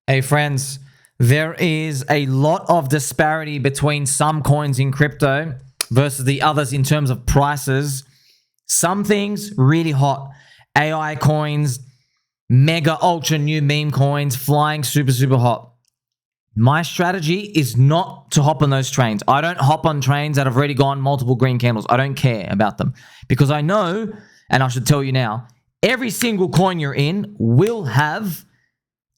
Hey friends, there is a lot of disparity between some coins in crypto versus the others in terms of prices. Some things really hot. AI coins, mega ultra new meme coins, flying super hot. My strategy is not to hop on those trains. I don't hop on trains that have already gone multiple green candles. I don't care about them because I know, and I should tell you now, every single coin you're in will have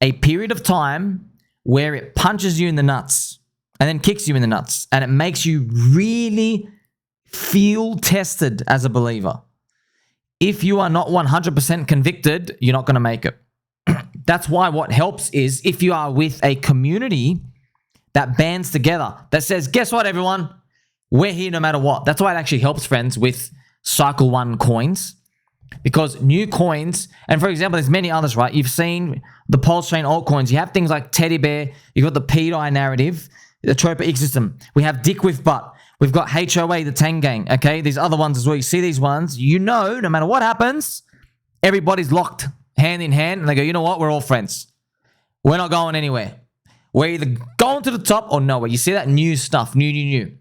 a period of time where it punches you in the nuts and then kicks you in the nuts, and it makes you really feel tested as a believer. If you are not 100% convicted, you're not going to make it. That's why what helps is if you are with a community that bands together, that says, guess what, everyone? We're here no matter what. That's why it actually helps, friends, with Cycle 1 coins. Because new coins, and for example, there's many others, right? You've seen the PulseChain altcoins. You have things like Teddy Bear. You've got the PDI narrative, the Tropa ecosystem. We have Dick with Butt. We've got HOA, the Tang Gang. Okay, these other ones as well. You see these ones, you know, no matter what happens, everybody's locked hand in hand, and they go, you know what? We're all friends. We're not going anywhere. We're either going to the top or nowhere. You see that new stuff, new.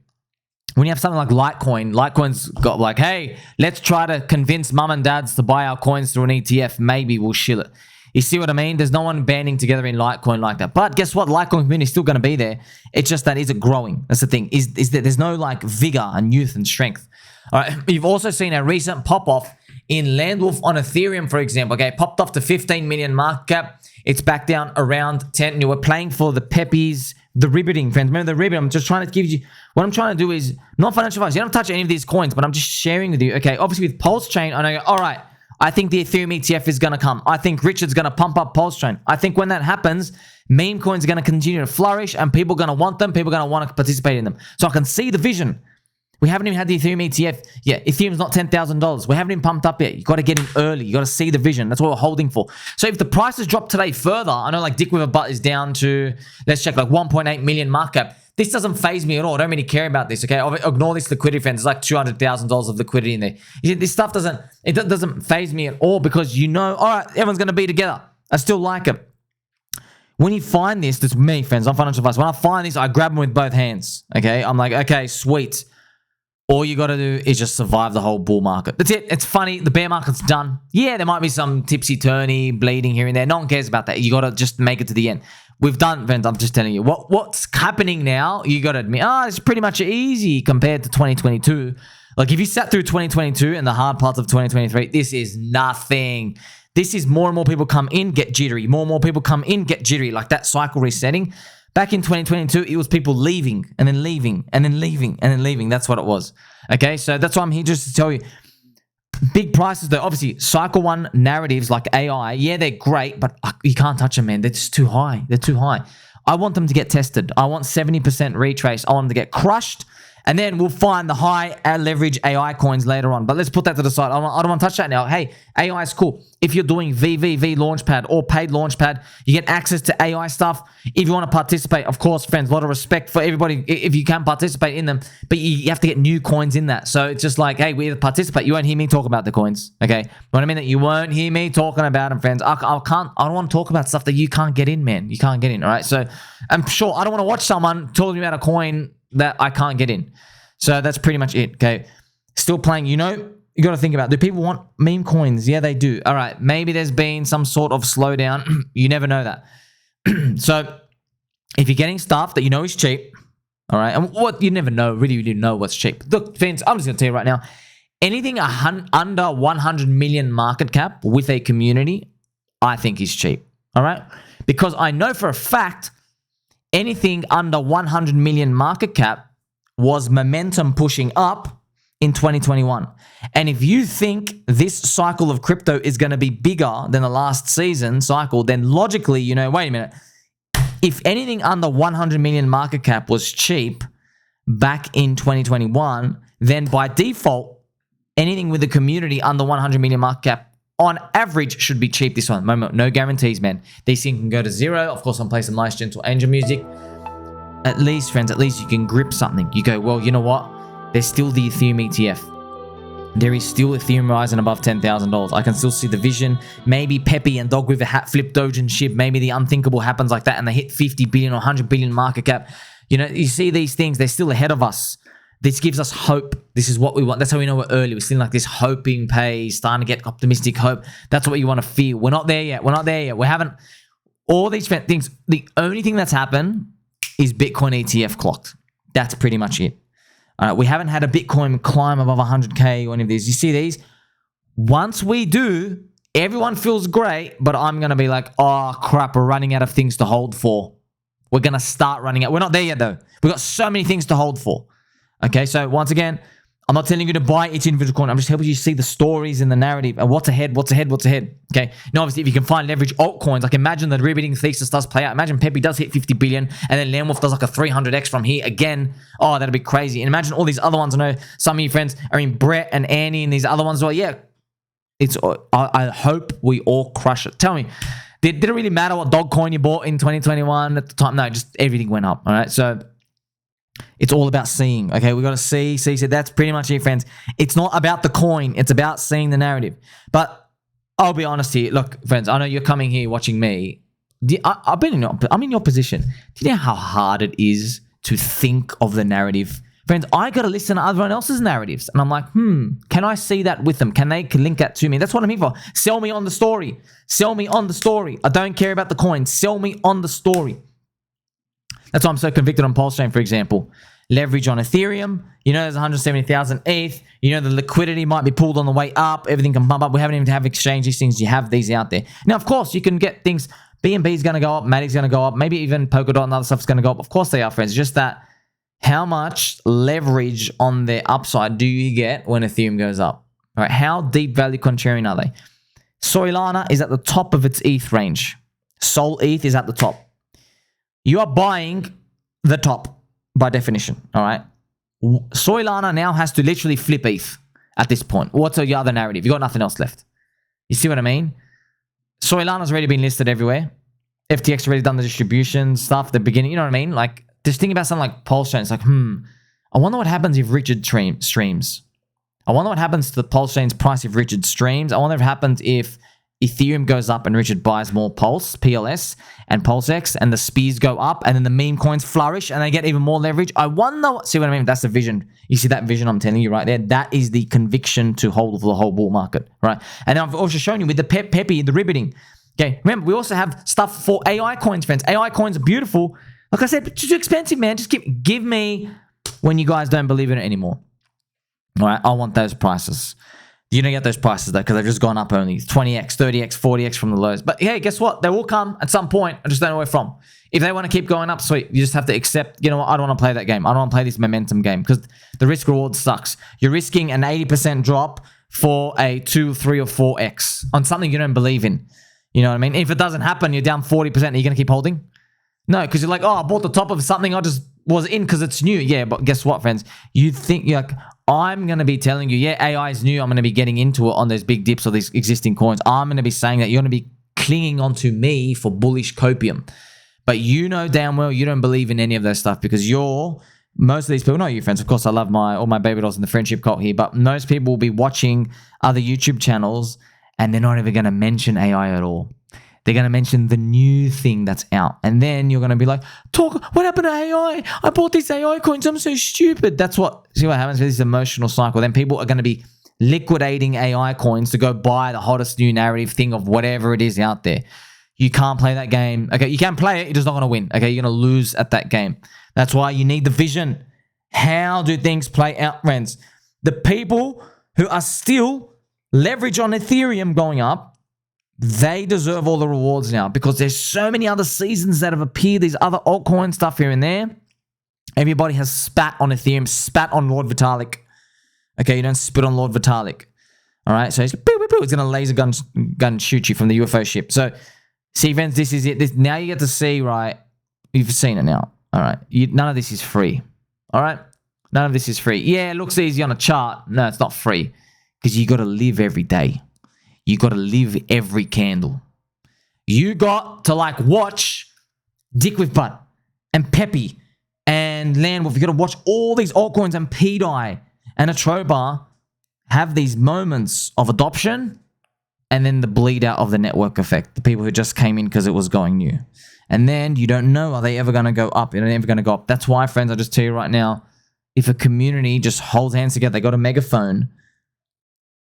When you have something like Litecoin's got like, hey, let's try to convince mum and dads to buy our coins through an ETF. Maybe we'll shill it. You see what I mean? There's no one banding together in Litecoin like that. But guess what? Litecoin community is still going to be there. It's just that, is it growing? That's the thing. Is that there's no like vigor and youth and strength. All right. You've also seen a recent pop-off in Landwolf on Ethereum, for example. Okay, popped off to 15 million market cap. It's back down around 10. And you were playing for the Peppies, the ribbiting, friends. Remember the ribbit? I'm just trying to give you, what I'm trying to do is not financial advice. You don't touch any of these coins, but I'm just sharing with you. Okay, obviously with PulseChain, I know, all right, I think the Ethereum ETF is going to come. I think Richard's going to pump up PulseChain. I think when that happens, meme coins are going to continue to flourish and people are going to want them. People are going to want to participate in them. So I can see the vision. We haven't even had the Ethereum ETF yet. Ethereum's not $10,000. We haven't even pumped up yet. You got to get in early. You got to see the vision. That's what we're holding for. So if the prices drop today further, I know like Dick with a Butt is down to, let's check, like 1.8 million market cap. This doesn't phase me at all. I don't really care about this, okay? Ignore this liquidity, friends. It's like $200,000 of liquidity in there. You see, this stuff doesn't phase me at all because you know, all right, everyone's going to be together. I still like it. When you find this, that's me, friends. I'm financial advice. When I find this, I grab them with both hands, okay? I'm like, okay, sweet. All you got to do is just survive the whole bull market. That's it. It's funny. The bear market's done. Yeah, there might be some tipsy-turny, bleeding here and there. No one cares about that. You got to just make it to the end. We've done, friends, I'm just telling you. What's happening now, you got to admit, it's pretty much easy compared to 2022. Like, if you sat through 2022 and the hard parts of 2023, this is nothing. This is more and more people come in, get jittery. More and more people come in, get jittery. Like that cycle resetting. Back in 2022, it was people leaving and then leaving and then leaving and then leaving. That's what it was. Okay, so that's why I'm here just to tell you. Big prices, though. Obviously, Cycle 1 narratives like AI, yeah, they're great, but you can't touch them, man. They're just too high. They're too high. I want them to get tested. I want 70% retrace. I want them to get crushed. And then we'll find the high leverage AI coins later on. But let's put that to the side. I don't want to touch that now. Hey, AI is cool. If you're doing VVV Launchpad or paid Launchpad, you get access to AI stuff. If you want to participate, of course, friends, a lot of respect for everybody if you can participate in them. But you have to get new coins in that. So it's just like, hey, we either participate. You won't hear me talk about the coins, okay? What I mean that you won't hear me talking about them, friends. I don't want to talk about stuff that you can't get in, man. You can't get in, all right? So I'm sure I don't want to watch someone talking about a coin that I can't get in. So that's pretty much it, okay? Still playing, you know, you got to think about, do people want meme coins? Yeah, they do. All right, maybe there's been some sort of slowdown. You never know that. So if you're getting stuff that you know is cheap, all right, and what you never know, really know what's cheap. Look, friends, I'm just going to tell you right now, anything under 100 million market cap with a community, I think is cheap, all right? Because I know for a fact anything under 100 million market cap was momentum pushing up in 2021. And if you think this cycle of crypto is going to be bigger than the last season cycle, then logically, you know, wait a minute. If anything under 100 million market cap was cheap back in 2021, then by default, anything with the community under 100 million market cap on average should be cheap this one. No guarantees, man. These things can go to zero. Of course, I'm playing some nice gentle angel music. At least, friends, at least you can grip something. You go, well, you know what? There's still the Ethereum ETF. there is still Ethereum rising above $10,000. I can still see the vision. Maybe Pepe and Dog with a hat flip Doge and ship. Maybe the unthinkable happens like that and they hit 50 billion or 100 billion market cap. You know, you see these things, they're still ahead of us. This gives us hope. This is what we want. That's how we know we're early. We're still like this hoping phase, starting to get optimistic hope. That's what you want to feel. We're not there yet. We're not there yet. We haven't. All these things, the only thing that's happened is Bitcoin ETF clocked. That's pretty much it. We haven't had a Bitcoin climb above 100K or any of these. You see these? Once we do, everyone feels great, but I'm going to be like, oh, crap, we're running out of things to hold for. We're going to start running out. We're not there yet, though. We've got so many things to hold for. Okay, so once again, I'm not telling you to buy each individual coin. I'm just helping you see the stories in the narrative and what's ahead, what's ahead, what's ahead. Okay, now obviously if you can find leverage altcoins, like imagine the riveting thesis does play out. Imagine Pepe does hit 50 billion and then Lamwolf does like a 300x from here again. Oh, that'd be crazy. And imagine all these other ones. I know some of you friends are in Brett and Annie and these other ones. Well, yeah, I hope we all crush it. Tell me, did it really matter what dog coin you bought in 2021 at the time? No, just everything went up. All right, so it's all about seeing. Okay, we got to see. So that's pretty much it, friends. It's not about the coin. It's about seeing the narrative. But I'll be honest here. Look, friends, I know you're coming here watching me. I'm in your position. Do you know how hard it is to think of the narrative? Friends, I got to listen to everyone else's narratives. And I'm like, can I see that with them? Can they link that to me? That's what I'm here for. Sell me on the story. Sell me on the story. I don't care about the coin. Sell me on the story. That's why I'm so convicted on PulseChain, for example. Leverage on Ethereum. You know, there's 170,000 ETH. You know, the liquidity might be pulled on the way up. Everything can pump up. We haven't even have exchange these things. You have these out there. Now, of course, you can get things. BNB is going to go up. Matic's going to go up. Maybe even Polkadot and other stuff is going to go up. Of course they are, friends. It's just that how much leverage on their upside do you get when Ethereum goes up? All right, how deep value contrarian are they? Solana is at the top of its ETH range. Sol ETH is at the top. You are buying the top by definition, all right? Solana now has to literally flip ETH at this point. What's your other narrative? You got nothing else left. You see what I mean? Solana's already been listed everywhere. FTX already done the distribution stuff at the beginning. You know what I mean? Like, just think about something like PulseChain. It's like, I wonder what happens if Richard streams. I wonder what happens to the PulseChain's price if Richard streams. I wonder what happens if Ethereum goes up and Richard buys more PLS and PulseX and the speeds go up and then the meme coins flourish and they get even more leverage. I wonder see what I mean? That's the vision. You see that vision I'm telling you right there? That is the conviction to hold for the whole bull market, right? And I've also shown you with the Pepe, the ribbiting. Okay, remember, we also have stuff for AI coins, friends. AI coins are beautiful. Like I said, but too expensive, man. Just give me when you guys don't believe in it anymore. All right, I want those prices. You don't get those prices though because they've just gone up only 20x, 30x, 40x from the lows. But hey, guess what? They will come at some point. I just don't know where from. If they want to keep going up, sweet. You just have to accept, you know what? I don't want to play that game. I don't want to play this momentum game because the risk reward sucks. You're risking an 80% drop for a 2, 3, or 4x on something you don't believe in. You know what I mean? If it doesn't happen, you're down 40%. Are you going to keep holding? No, because you're like, oh, I bought the top of something I just was in because it's new. Yeah, but guess what, friends? You think you're like, I'm going to be telling you, yeah, AI is new. I'm going to be getting into it on those big dips or these existing coins. I'm going to be saying that you're going to be clinging onto me for bullish copium. But you know damn well you don't believe in any of those stuff because most of these people, not you friends, of course I love all my baby dolls in the friendship cult here, but most people will be watching other YouTube channels and they're not even going to mention AI at all. They're going to mention the new thing that's out. And then you're going to be like, what happened to AI? I bought these AI coins. I'm so stupid. See what happens with this emotional cycle. Then people are going to be liquidating AI coins to go buy the hottest new narrative thing of whatever it is out there. You can't play that game. Okay, you can play it. You're just not going to win. Okay, you're going to lose at that game. That's why you need the vision. How do things play out, friends? The people who are still leverage on Ethereum going up, they deserve all the rewards now because there's so many other seasons that have appeared, these other altcoin stuff here and there. Everybody has spat on Ethereum, spat on Lord Vitalik. Okay, you don't spit on Lord Vitalik. All right, so it's going to laser gun shoot you from the UFO ship. So, see, friends, this is it. Now you get to see, right? You've seen it now. All right, none of this is free. All right, none of this is free. Yeah, it looks easy on a chart. No, it's not free because you got to live every day. You got to live every candle. You got to watch Dick with Butt and Pepe and Landwolf. You got to watch all these altcoins and PDI and Atrobar have these moments of adoption and then the bleed out of the network effect. The people who just came in because it was going new. And then you don't know, are they ever going to go up? Are they ever going to go up? That's why, friends, I'll just tell you right now, if a community just holds hands together, they got a megaphone.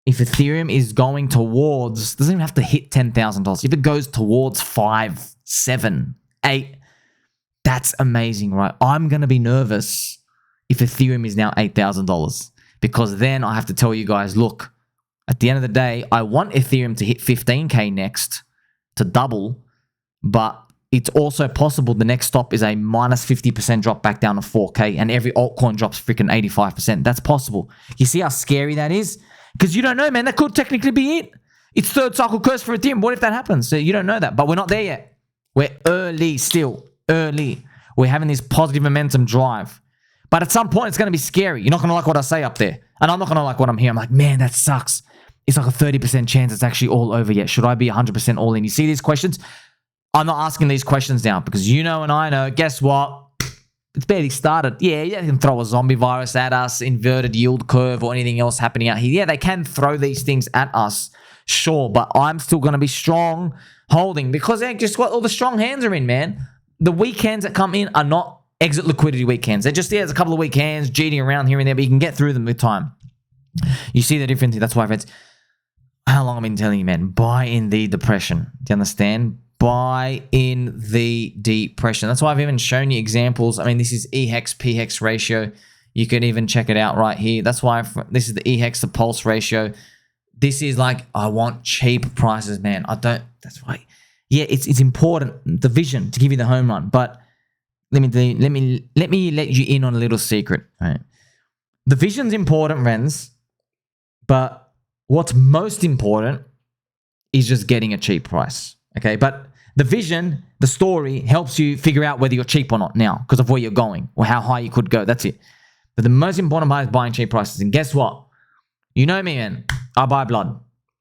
If Ethereum is going towards, doesn't even have to hit $10,000. If it goes towards 5, 7, 8, that's amazing, right? I'm going to be nervous if Ethereum is now $8,000 because then I have to tell you guys, look, at the end of the day, I want Ethereum to hit 15K next to double, but it's also possible the next stop is a minus 50% drop back down to 4K and every altcoin drops freaking 85%. That's possible. You see how scary that is? Because you don't know, man. That could technically be it. It's third cycle curse for Ethereum. What if that happens? So you don't know that. But we're not there yet. We're early still. Early. We're having this positive momentum drive. But at some point, it's going to be scary. You're not going to like what I say up there. And I'm not going to like what I'm hearing. I'm like, man, that sucks. It's like a 30% chance it's actually all over yet. Should I be 100% all in? You see these questions? I'm not asking these questions now because you know and I know, guess what? It's barely started. Yeah, they can throw a zombie virus at us, inverted yield curve or anything else happening out here. Yeah, they can throw these things at us. Sure, but I'm still going to be strong holding because just what all the strong hands are in, man. The weak hands that come in are not exit liquidity weak hands. They're just, there's a couple of weak hands cheating around here and there, but you can get through them with time. You see the difference? That's why, friends, how long I've been telling you, man, buy in the depression. Do you understand? Buy in the depression. That's why I've even shown you examples. I mean, this is EHEX PHEX ratio. You can even check it out right here. That's why this is the EHEX to Pulse ratio. This is like, I want cheap prices, man. I don't, that's why. Yeah, it's important, the vision to give you the home run. But let me let you in on a little secret. All right. The vision's important, friends. But what's most important is just getting a cheap price. Okay, but the vision, the story helps you figure out whether you're cheap or not now because of where you're going or how high you could go. That's it. But the most important part is buying cheap prices. And guess what? You know me, man. I buy blood.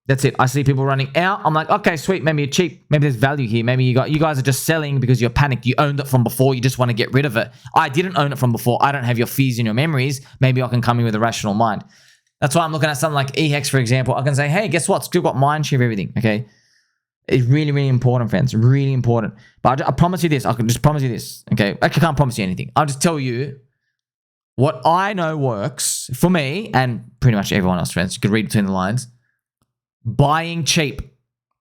That's it. I see people running out. I'm like, okay, sweet. Maybe you're cheap. Maybe there's value here. Maybe you guys are just selling because you're panicked. You owned it from before. You just want to get rid of it. I didn't own it from before. I don't have your fears and your memories. Maybe I can come in with a rational mind. That's why I'm looking at something like EHEX, for example. I can say, hey, guess what? Still got mind share of everything. Okay. It's really, really important, friends. Really important. But I promise you this. I can just promise you this. Okay. Actually, I can't promise you anything. I'll just tell you what I know works for me and pretty much everyone else, friends. You could read between the lines. Buying cheap.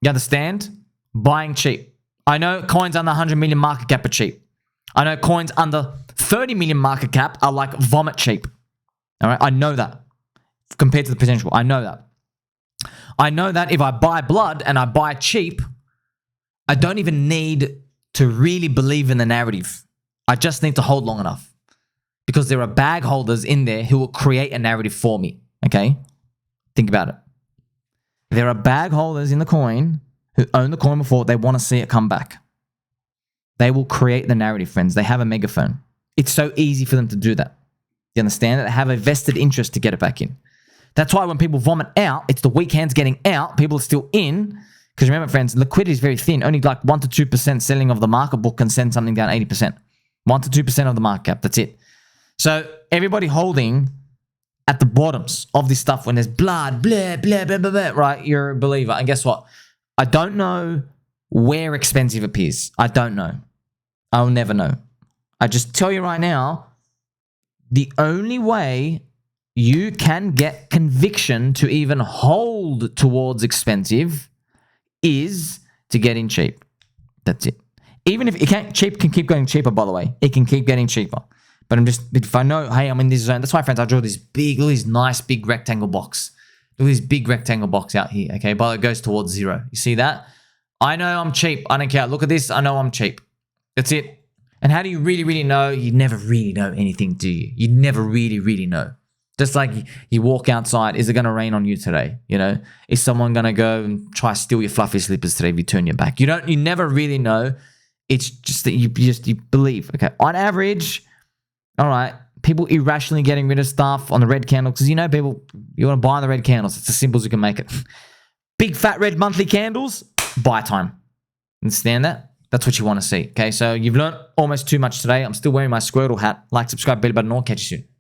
You understand? Buying cheap. I know coins under 100 million market cap are cheap. I know coins under 30 million market cap are like vomit cheap. All right. I know that. Compared to the potential. I know that. I know that if I buy blood and I buy cheap, I don't even need to really believe in the narrative. I just need to hold long enough because there are bag holders in there who will create a narrative for me. Okay? Think about it. There are bag holders in the coin who own the coin before. They want to see it come back. They will create the narrative, friends. They have a megaphone. It's so easy for them to do that. You understand that? They have a vested interest to get it back in. That's why when people vomit out, it's the weak hands getting out. People are still in. Because remember, friends, liquidity is very thin. Only like 1 to 2% selling of the market book can send something down 80%. 1 to 2% of the market cap. That's it. So everybody holding at the bottoms of this stuff when there's blood, blah, blah, blah, blah, blah, right? You're a believer. And guess what? I don't know where expensive appears. I don't know. I'll never know. I just tell you right now, the only way you can get conviction to even hold towards expensive is to get in cheap. That's it. Even if it can't, cheap can keep going cheaper, by the way. It can keep getting cheaper. But if I know, hey, I'm in this zone. That's why, friends, I draw this big, look at this nice big rectangle box. Look at this big rectangle box out here, okay? But it goes towards 0. You see that? I know I'm cheap. I don't care. Look at this. I know I'm cheap. That's it. And how do you really, really know? You never really know anything, do you? You never really, really know. Just like you walk outside, is it going to rain on you today? You know, is someone going to go and try to steal your fluffy slippers today if you turn your back? You never really know. It's just that you believe. Okay, on average, all right, people irrationally getting rid of stuff on the red candle because you know people, you want to buy the red candles. It's as simple as you can make it. Big fat red monthly candles, buy time. Understand that? That's what you want to see. Okay, so you've learned almost too much today. I'm still wearing my Squirtle hat. Like, subscribe, bell button, or catch you soon.